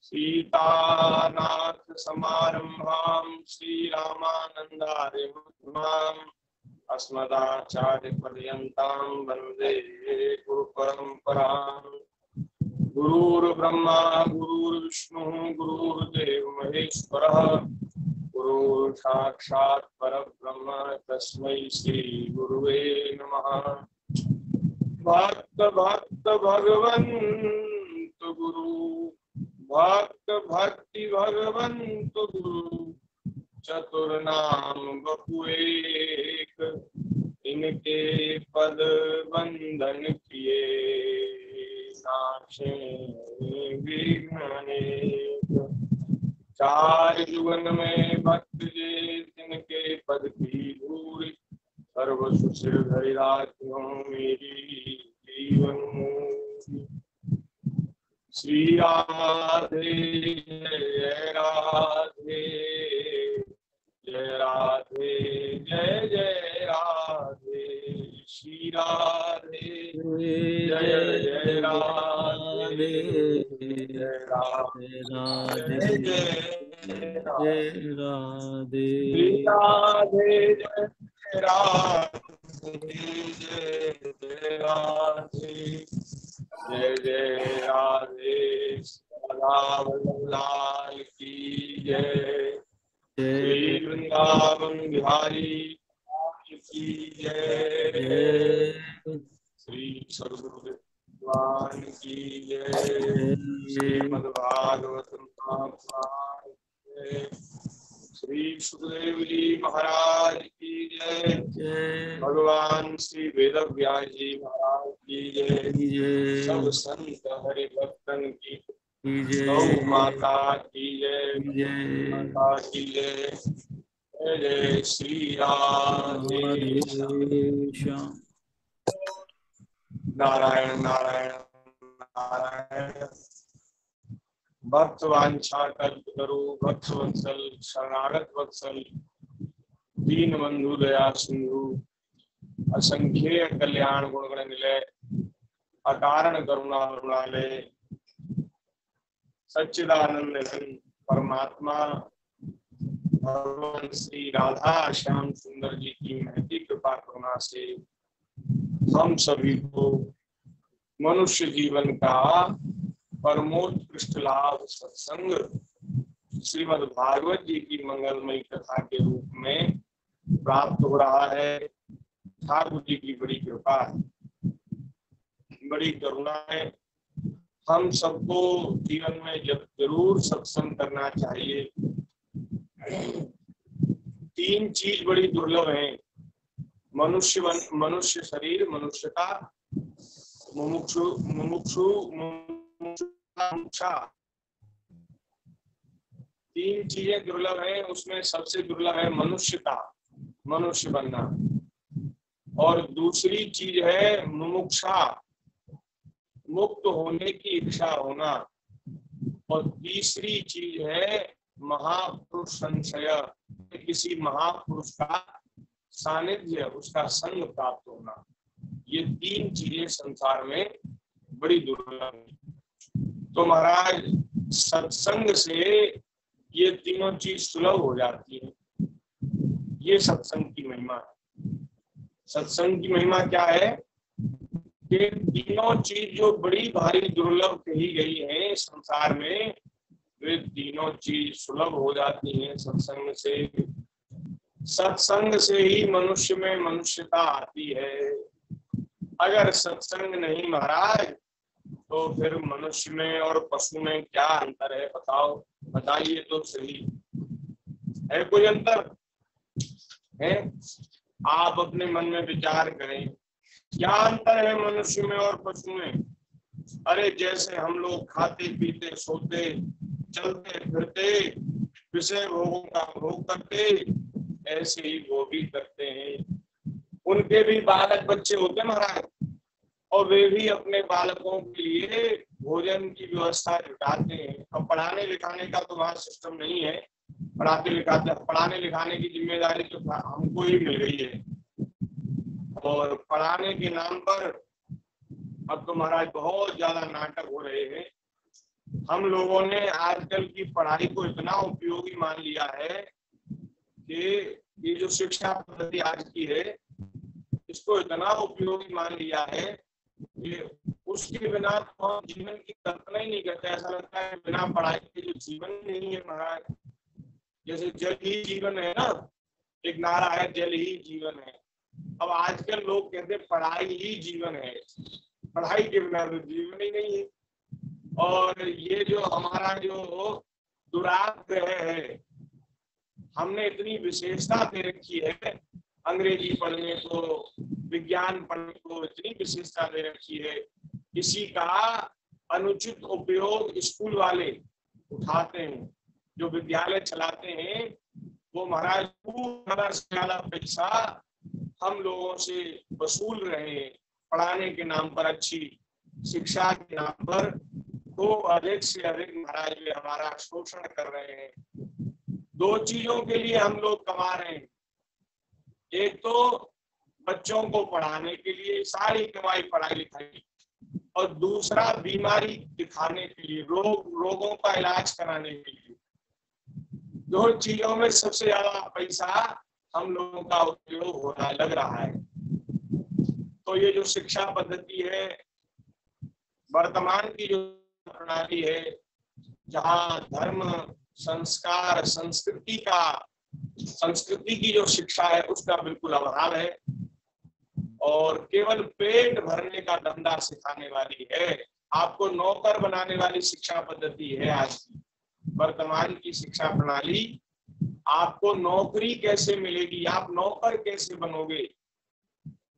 सीतानाथ समारंभां श्रीरामानंदार्य मध्यमाम् अस्मदाचार्य पर्यन्तां वन्दे गुरु परम्पराम्। गुरुर्ब्रह्मा गुरुर्विष्णुः गुरुर्देव महेश्वरः गुरु साक्षात् परब्रह्म तस्मै श्री गुरुवे नमः। भक्त भक्त भगवंत गुरु भक्त भक्ति भगवंत गुरु चतुर्नाम बहुएक इनके पद बंधन किए नाशे विघ्न अनेक। चार जुगन में भक्त जे जिनके पद की धूल सर्व सुशिर धरिरात्यों मेरी जीवन मूल। श्री राधे जय राधे जय राधे जय जय राधे। श्री राधे जय जय राधे जय राधे जय जय राधे। श्री राधे जय राधे जय जय राधे जय जय राधे। लाल की जय। श्री वृंदावन बिहारी की जय। श्री सद्गुरु भगवान की जय। श्रीमद्भागवत महापुराण जय। श्री सुखदेव जी महाराज की जय। भगवान श्री वेद व्यास जी महाराज की जय। सब संत हरि भक्तन की गौ माता की जय। माता की जय। जय जय श्री राधे श्याम। नारायण नारायण नारायण। भक्त वांछा कल्पतरु भक्त वत्सल शरणागत वत्सल दीन बंधु दया सिंधु असंख्य कल्याण गुणगण निलय अकारण करुणा करुणालय सच्चिदानंद घन परमात्मा भगवान श्री राधा श्याम सुंदर जी की महती कृपा करुणा से हम सभी को मनुष्य जीवन का परमोत्कृष्ट लाभ सत्संग श्रीमद् भागवत जी की मंगलमयी कथा के रूप में प्राप्त हो रहा है। ठाकुर जी की बड़ी कृपा है, बड़ी करुणा है। हम सबको जीवन में जरूर सत्संग करना चाहिए। तीन चीज बड़ी दुर्लभ है, मनुष्य शरीर, मनुष्यता, मुमुक्षु मुमुक्षु मुमुक्षा। तीन चीजें दुर्लभ हैं, उसमें सबसे दुर्लभ है मनुष्यता, मनुष्य बनना। और दूसरी चीज है मुमुक्षा, मुक्त होने की इच्छा होना। और तीसरी चीज है महापुरुष संशय, किसी महापुरुष का सानिध्य, उसका संग प्राप्त होना। ये तीन चीजें संसार में बड़ी दुर्लभ है। तो महाराज सत्संग से ये तीनों चीज सुलभ हो जाती है। ये सत्संग की महिमा है। सत्संग की महिमा क्या है कि तीनों चीज जो बड़ी भारी दुर्लभ कही गई है संसार में, वे तीनों चीज सुलभ हो जाती हैं सत्संग से। सत्संग से ही मनुष्य में मनुष्यता आती है। अगर सत्संग नहीं महाराज तो फिर मनुष्य में और पशु में क्या अंतर है? बताओ, बताइए तो सही। है कोई अंतर है? आप अपने मन में विचार करें, क्या अंतर है मनुष्य में और पशु में? अरे जैसे हम लोग खाते पीते सोते चलते फिरते विषय भोगों का भोग करते, ऐसे ही वो भी करते हैं। उनके भी बालक बच्चे होते महाराज, और वे भी अपने बालकों के लिए भोजन की व्यवस्था जुटाते हैं। अब पढ़ाने लिखाने का तो वहाँ सिस्टम नहीं है, पढ़ाते लिखाते, पढ़ाने लिखाने की जिम्मेदारी तो हमको ही मिल गई है। और पढ़ाने के नाम पर अब तो महाराज बहुत ज्यादा नाटक हो रहे हैं। हम लोगों ने आजकल की पढ़ाई को इतना उपयोगी मान लिया है कि ये जो शिक्षा पद्धति आज की है इसको इतना उपयोगी मान लिया है कि उसके बिना तो हम जीवन की कल्पना ही नहीं करते। ऐसा लगता है बिना पढ़ाई के जो जीवन नहीं है महाराज, जैसे जल ही जीवन है ना, एक नारा है जल ही जीवन है। अब आजकल लोग कहते हैं पढ़ाई ही जीवन है, पढ़ाई के बिना तो जीवन ही नहीं है। और ये जो हमारा जो दुराग्रह है, हमने इतनी विशेषता दे रखी है अंग्रेजी पढ़ने को, विज्ञान पढ़ने को इतनी विशेषता दे रखी है, इसी का अनुचित उपयोग स्कूल वाले उठाते हैं। जो विद्यालय चलाते हैं वो महाराज ज्यादा से ज्यादा पैसा हम लोगों से वसूल रहे हैं पढ़ाने के नाम पर, अच्छी शिक्षा के नाम पर। तो अधिक से अधिक महाराज वे हमारा शोषण कर रहे हैं। दो चीजों के लिए हम लोग कमा रहे हैं, एक तो बच्चों को पढ़ाने के लिए सारी कमाई पढ़ाई लिखाई, और दूसरा बीमारी दिखाने के लिए, रोगों का इलाज कराने के लिए। दो चीजों में सबसे ज्यादा पैसा हम लोगों का उपयोग होना लग रहा है। तो ये जो शिक्षा पद्धति है, वर्तमान की जो प्रणाली है, जहाँ धर्म, संस्कार, संस्कृति की जो शिक्षा है उसका बिल्कुल अभाव है, और केवल पेट भरने का धंधा सिखाने वाली है, आपको नौकर बनाने वाली शिक्षा पद्धति है आज की वर्तमान की शिक्षा प्रणाली। आपको नौकरी कैसे मिलेगी, आप नौकर कैसे बनोगे,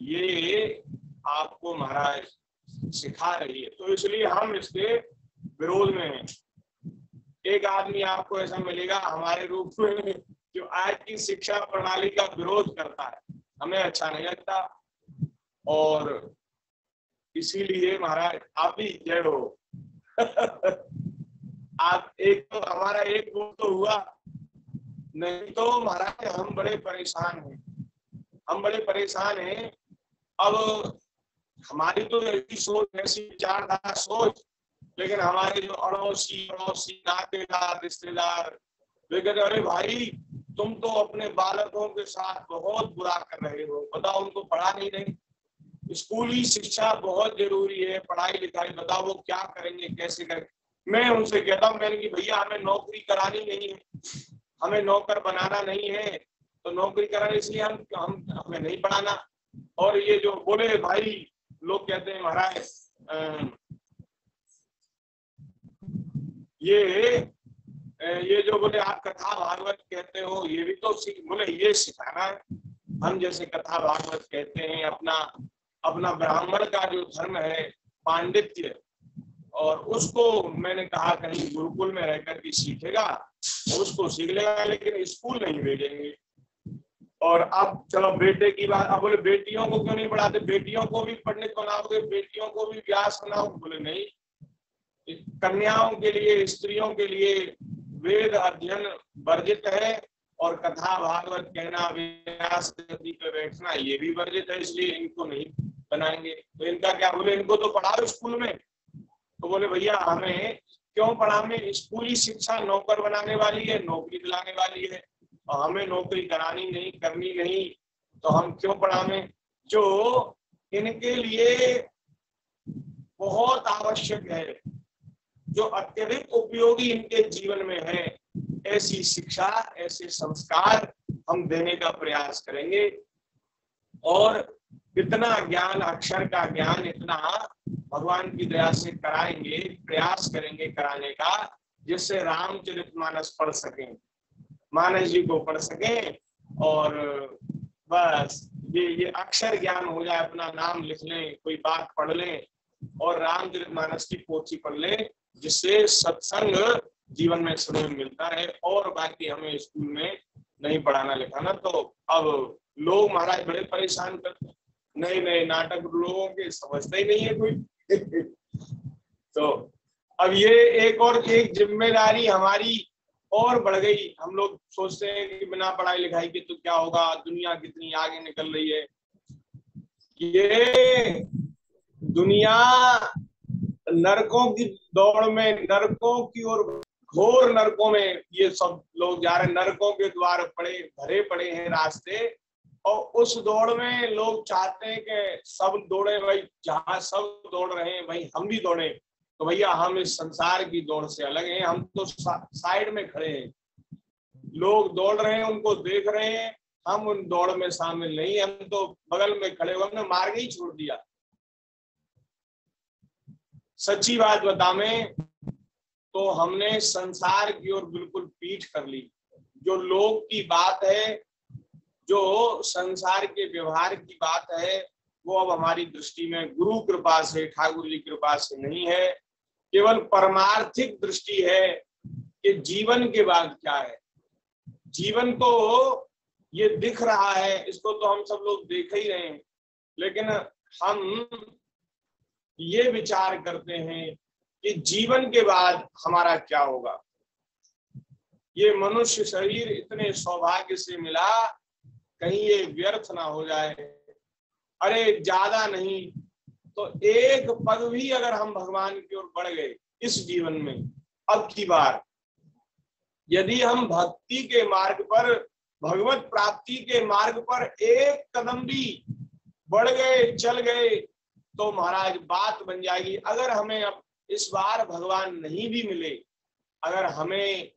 ये आपको महाराज सिखा रही है। तो इसलिए हम इसके विरोध में हैं। एक आदमी आपको ऐसा मिलेगा हमारे रूप में जो आज की शिक्षा प्रणाली का विरोध करता है, हमें अच्छा नहीं लगता। और इसीलिए महाराज आप भी जय हो। आप एक तो हमारा एक गुण तो हुआ, नहीं तो महाराज हम बड़े परेशान हैं, हम बड़े परेशान हैं। अब हमारी तो ऐसी सोच, ऐसी विचारधारा सोच, लेकिन हमारे जो अड़ोसी नातेदार रिश्तेदार वे कहते अरे भाई तुम तो अपने बालकों के साथ बहुत बुरा कर रहे हो, बताओ उनको पढ़ा नहीं रहे। स्कूली शिक्षा बहुत जरूरी है, पढ़ाई लिखाई, बताओ वो क्या करेंगे, कैसे करेंगे। मैं उनसे कहता हूँ मैंने कि भैया हमें नौकरी करानी नहीं है, हमें नौकर बनाना नहीं है, तो नौकरी कराने इसलिए हम हमें नहीं पढ़ाना। और ये जो बोले भाई लोग कहते हैं महाराज ये जो बोले आप कथा भागवत कहते हो, ये भी तो बोले ये सिखाना है। हम जैसे कथा भागवत कहते हैं, अपना ब्राह्मण का जो धर्म है पांडित्य, और उसको मैंने कहा कहीं गुरुकुल में रहकर के सीखेगा, उसको सीख लेगा, लेकिन स्कूल नहीं भेजेंगे। और अब चलो बेटे की बात, अब बोले बेटियों को क्यों नहीं पढ़ाते, बेटियों को भी पंडित बनाओगे, बेटियों को भी व्यास बनाओ, बोले नहीं, कन्याओं के लिए, स्त्रियों के लिए वेद अध्ययन वर्जित है, और कथा भागवत कहना, व्यास गद्दी पे बैठना ये भी वर्जित है, इसलिए इनको नहीं बनाएंगे। तो इनका क्या, बोले इनको तो पढ़ाओ स्कूल में। तो बोले भैया हमें क्यों पढ़ाने, स्कूली शिक्षा नौकर बनाने वाली है, नौकरी दिलाने वाली है, और हमें नौकरी करानी नहीं, करनी नहीं, तो हम क्यों पढ़ावे। जो इनके लिए बहुत आवश्यक है, जो अत्यधिक उपयोगी इनके जीवन में है, ऐसी शिक्षा, ऐसे संस्कार हम देने का प्रयास करेंगे। और इतना ज्ञान, अक्षर का ज्ञान इतना भगवान की दया से कराएंगे, प्रयास करेंगे कराने का, जिससे रामचरितमानस पढ़ सकें, मानस जी को पढ़ सकें, और बस ये अक्षर ज्ञान हो जाए, अपना नाम लिख लें, कोई बात पढ़ लें, और रामचरितमानस की पोथी पढ़ लें, जिससे सत्संग जीवन में समय मिलता है। और बाकी हमें स्कूल में नहीं पढ़ाना लिखाना। तो अब लोग महाराज बड़े परेशान करते हैं, नए नए नाटक लोगों के समझते ही नहीं है कोई। तो अब ये एक जिम्मेदारी हमारी और बढ़ गई। हम लोग सोचते हैं कि बिना पढ़ाई लिखाई के तो क्या होगा, दुनिया कितनी आगे निकल रही है, ये दुनिया नरकों की दौड़ में, नरकों की ओर, घोर नरकों में ये सब लोग जा रहे हैं। नरकों के द्वार पड़े भरे पड़े हैं रास्ते, और उस दौड़ में लोग चाहते हैं कि सब दौड़े, भाई जहां सब दौड़ रहे हैं भाई हम भी दौड़े। तो भैया हम इस संसार की दौड़ से अलग हैं, हम तो साइड में खड़े हैं। लोग दौड़ रहे हैं, उनको देख रहे हैं, हम उन दौड़ में शामिल नहीं, हम तो बगल में खड़े हुए, हमने मार्ग ही छोड़ दिया। सच्ची बात बताएं तो हमने संसार की ओर बिल्कुल पीठ कर ली। जो लोग की बात है, जो संसार के व्यवहार की बात है, वो अब हमारी दृष्टि में गुरु कृपा से, ठाकुर जी कृपा से नहीं है। केवल परमार्थिक दृष्टि है कि जीवन के बाद क्या है। जीवन तो ये दिख रहा है, इसको तो हम सब लोग देख ही रहे हैं, लेकिन हम ये विचार करते हैं कि जीवन के बाद हमारा क्या होगा। ये मनुष्य शरीर इतने सौभाग्य से मिला, कहीं ये व्यर्थ ना हो जाए। अरे ज्यादा नहीं तो एक पग भी अगर हम भगवान की ओर बढ़ गए इस जीवन में, अब की बार यदि हम भक्ति के मार्ग पर, भगवत प्राप्ति के मार्ग पर एक कदम भी बढ़ गए, चल गए, तो महाराज बात बन जाएगी। अगर हमें अब इस बार भगवान नहीं भी मिले, अगर हमें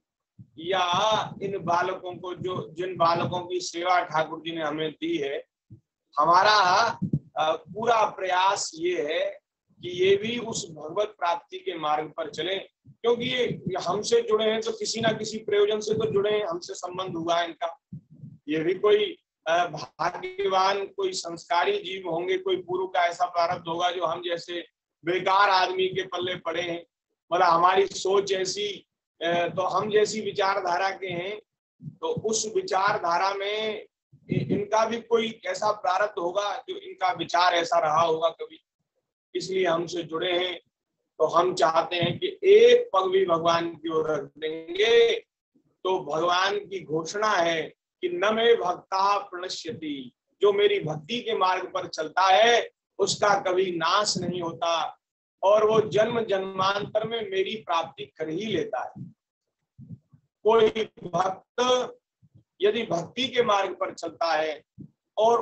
या इन बालकों को, जो जिन बालकों की सेवा ठाकुर जी ने हमें दी है, हमारा पूरा प्रयास ये है कि ये भी उस भगवत प्राप्ति के मार्ग पर चलें, क्योंकि ये हमसे जुड़े हैं तो किसी ना किसी प्रयोजन से तो जुड़े हैं, हमसे संबंध हुआ है इनका। ये भी कोई भाग्यवान, कोई संस्कारी जीव होंगे, कोई पूर्व का ऐसा प्रारब्ध होगा जो हम जैसे बेकार आदमी के पल्ले पड़े हैं, मतलब हमारी सोच ऐसी, तो हम जैसी विचारधारा के हैं, तो उस विचारधारा में इनका भी कोई ऐसा प्रारब्ध होगा जो इनका विचार ऐसा रहा होगा कभी, इसलिए हमसे जुड़े हैं। तो हम चाहते हैं कि एक पग भी भगवान की ओर रख देंगे तो भगवान की घोषणा है कि न मे भक्ता प्रणश्यति, जो मेरी भक्ति के मार्ग पर चलता है उसका कभी नाश नहीं होता, और वो जन्म जन्मांतर में मेरी प्राप्ति कर ही लेता है। कोई भक्त यदि भक्ति के मार्ग पर चलता है और